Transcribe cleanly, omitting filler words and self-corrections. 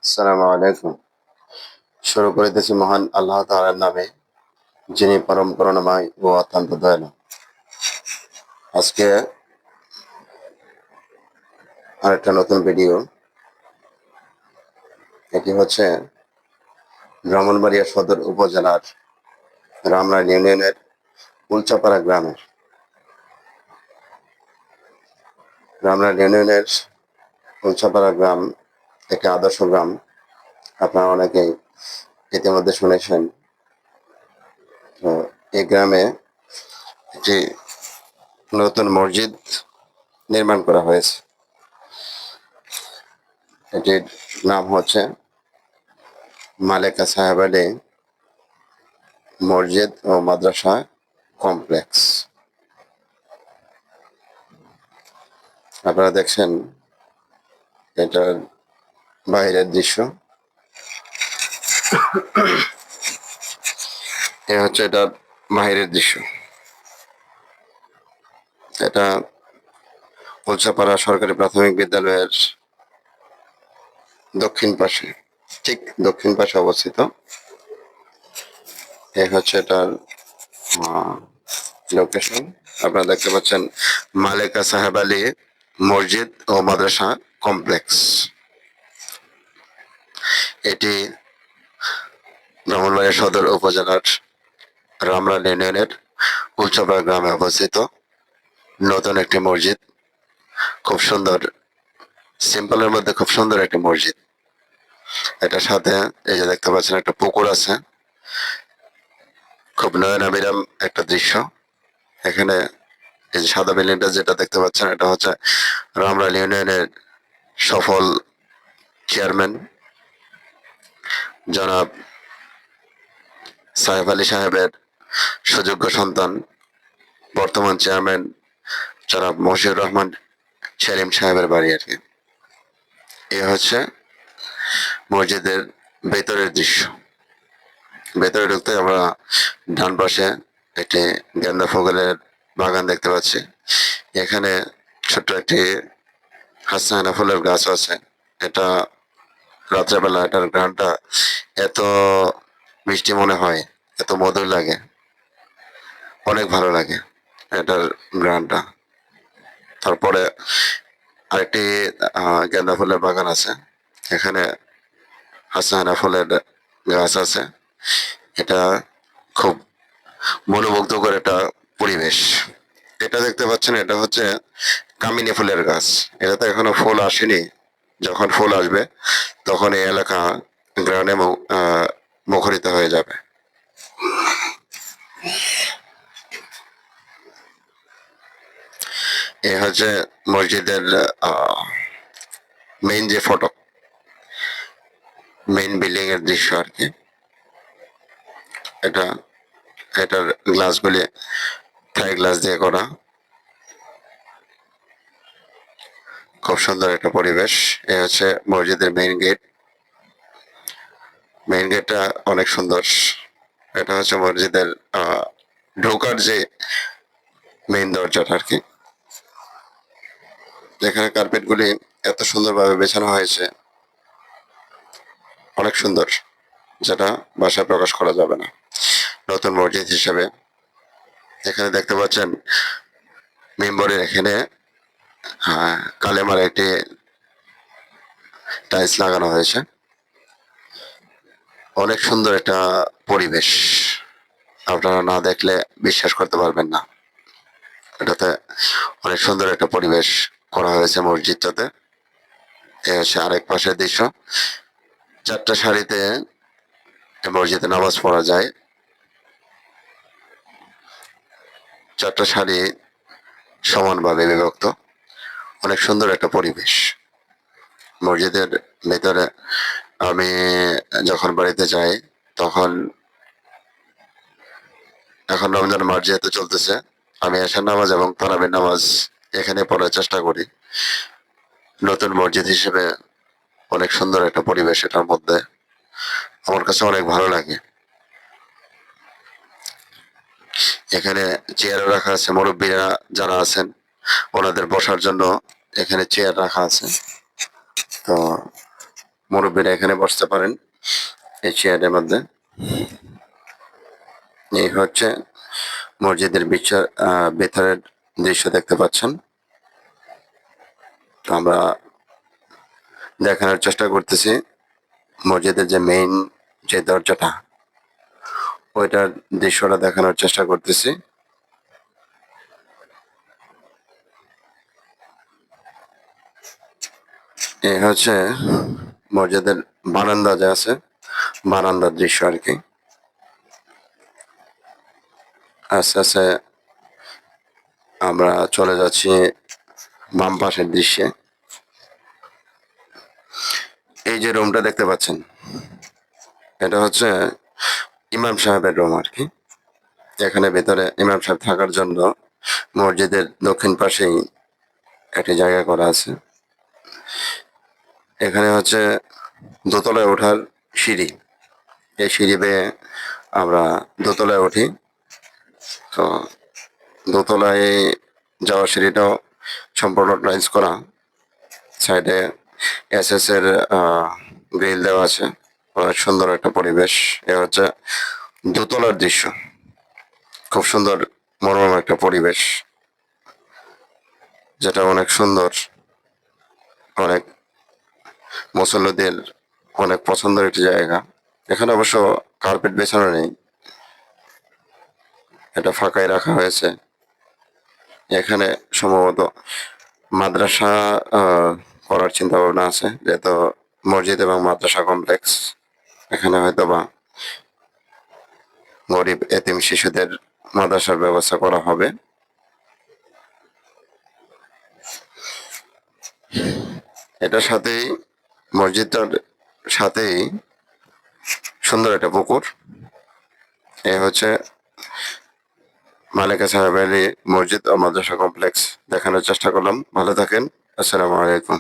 আসসালামু আলাইকুম। শুরু করিতেছি মহান আল্লাহ তাআলার নামে, যিনি পরম করুণাময় ও অত্যন্ত দয়ালু। আজকে আরেকটা নতুন ভিডিও। এটি হচ্ছে ব্রাহ্মণবাড়িয়া সদর উপজেলার রামনাইল ইউনিয়নের উলচাপাড়া গ্রামের। রামনাইল ইউনিয়নের উলচাপাড়া গ্রাম একটি আদর্শ গ্রাম। আপনারা অনেকেই ইতিমধ্যে শুনেছেন। তো এই গ্রামে একটি নতুন মসজিদ নির্মাণ করা হয়েছে। এটির নাম হচ্ছে মালেকা সাহেব আলী মসজিদ ও মাদ্রাসা কমপ্লেক্স। আপনারা দেখছেন এটার বাইরের দৃশ্য। এ হচ্ছে এটার বাইরের দৃশ্য। এটা উলচাপাড়া সরকারি প্রাথমিক বিদ্যালয়ের দক্ষিণ পাশে, ঠিক দক্ষিণ পাশে অবস্থিত। এ হচ্ছে এটার লোকেশন। আপনারা দেখতে পাচ্ছেন মালেকা সাহেব আলী মসজিদ ও মাদ্রাসা কমপ্লেক্স। এটি ব্রাহ্মণবাড়িয়া সদর উপজেলার রামনাইল ইউনিয়নের উলচাপাড়া গ্রামে অবস্থিত নতুন একটি মসজিদ। খুব সুন্দর, সিম্পলের মধ্যে খুব সুন্দর একটি মসজিদ। এটার সাথে এই যে দেখতে পাচ্ছেন একটা পুকুর আছে। খুব নয়নাভিরাম একটা দৃশ্য। এখানে এই যে সাদা বিল্ডিংটা যেটা দেখতে পাচ্ছেন, এটা হচ্ছে রামনাইল ইউনিয়নের সফল চেয়ারম্যান জনাব সাহেব আলী সাহেবের সুযোগ্য সন্তান, বর্তমান চেয়ারম্যান জনাব মশিউর রহমান সেলিম সাহেবের বাড়ি আর কি। এ হচ্ছে মসজিদের ভেতরের দৃশ্য। ভেতরে ঢুকতে আমরা ডান পাশে একটি গেন্দা ফুলের বাগান দেখতে পাচ্ছি। এখানে ছোট্ট একটি হাসনাহেনা ফুলের গাছ আছে। এটা রাত্রেবেলা এটার ঘ্রাণটা এত মিষ্টি মনে হয়, এত মধুর লাগে, অনেক ভালো লাগে এটার ঘ্রাণটা। তারপরে আরেকটি গেন্দা ফুলের বাগান আছে। এখানে হাসনাহেনা ফুলের গাছ আছে। এটা খুব মনোমুগ্ধকর একটা পরিবেশ। এটা দেখতে পাচ্ছেন, এটা হচ্ছে কামিনী ফুলের গাছ। এটাতে এখনো ফুল আসেনি। যখন ফুল আসবে তখন এই এলাকা গ্রানে মুখরিত হয়ে যাবে। এ হচ্ছে মসজিদের মেইন যে ফটক, মেইন বিল্ডিং এর দৃশ্য আর কি। এটা এটার গ্লাসগুলি থাই গ্লাস দিয়ে করা। খুব সুন্দর একটা পরিবেশ। এ হচ্ছে মসজিদের মেইন গেট। মেইন গেটটা অনেক সুন্দর। এটা হচ্ছে মসজিদের ঢোকার যে মেইন দরজাটা আর কি। এখানে কার্পেট গুলি এত সুন্দরভাবে বেছানো হয়েছে, অনেক সুন্দর, যেটা ভাষায় প্রকাশ করা যাবে না। নতুন মসজিদ হিসেবে এখানে দেখতে পাচ্ছেন মেম্বরের এখানে কালেমার একটি টাইলস লাগানো হয়েছে। অনেক সুন্দর একটা পরিবেশ, আপনারা না দেখলে বিশ্বাস করতে পারবেন না। এটাতে অনেক সুন্দর একটা পরিবেশ করা হয়েছে মসজিদটাতে। এ হচ্ছে আরেক পাশের দৃশ্য। চারটা সারিতে মসজিদে নামাজ পড়া যায়। চারটা সারি সমানভাবে বিভক্ত। অনেক সুন্দর একটা পরিবেশ মসজিদের ভেতরে। আমি যখন বাড়িতে যাই তখন, এখন রমজান মাস যেহেতু চলতেছে, আমি এশার নামাজ এবং তারাবির নামাজ এখানে পড়ার চেষ্টা করি। নতুন মসজিদ হিসেবে অনেক সুন্দর একটা পরিবেশ এটার মধ্যে, আমার কাছে অনেক ভালো লাগে। এখানে চেয়ারও রাখা আছে, মুরব্বীরা যারা আছেন ওনাদের বসার জন্য এখানে চেয়ার রাখা আছে। তো মুরব্বীরা এখানে বসতে পারেন এই চেয়ারের মধ্যে। এই হচ্ছে মসজিদের ভেতরের দৃশ্য দেখতে পাচ্ছেন। তো আমরা দেখানোর চেষ্টা করতেছি মসজিদের যে মেইন যে দরজাটা, ওইটার দৃশ্যটা দেখানোর চেষ্টা করতেছি। এই হচ্ছে মসজিদের বারান্দা যে আছে, বারান্দার দৃশ্য আর কি। আস্তে আস্তে আমরা চলে যাচ্ছি বাম পাশের দৃশ্যে। এই যে রুমটা দেখতে পাচ্ছেন, এটা হচ্ছে ইমাম সাহেবের রুম আর কি। এখানে ভেতরে ইমাম সাহেব থাকার জন্য মসজিদের দক্ষিণ পাশেই একটি জায়গা করা আছে। এখানে হচ্ছে দোতলায় ওঠার সিঁড়ি। এই সিঁড়ি বেয়ে আমরা দোতলায় উঠি। তো দোতলায় যাওয়ার সিঁড়িটাও সম্পূর্ণ টাইলস করা। সাইডে এসএস এর গ্রিল দেওয়া আছে। অনেক সুন্দর একটা পরিবেশ। এ হচ্ছে দোতলার দৃশ্য। খুব সুন্দর মনোরম একটা পরিবেশ, যেটা অনেক সুন্দর, অনেক মুসল্লিদের অনেক পছন্দের একটি জায়গা। এখানে অবশ্য কার্পেট বেছানো নেই, এটা ফাঁকাই রাখা হয়েছে। এখানে সম্ভবত মাদ্রাসা করার চিন্তা ভাবনা আছে, যেহেতু মসজিদ এবং মাদ্রাসা কমপ্লেক্স। এখানে হয়তো বা গরিব এতিম শিশুদের মাদ্রাসার ব্যবস্থা করা হবে। এটার সাথেই, মসজিদটার সাথেই সুন্দর একটা পুকুর। এ হচ্ছে মালেকা সাহেব আলী মসজিদ ও মাদ্রাসা কমপ্লেক্স দেখানোর চেষ্টা করলাম। ভালো থাকেন। আসসালামু আলাইকুম।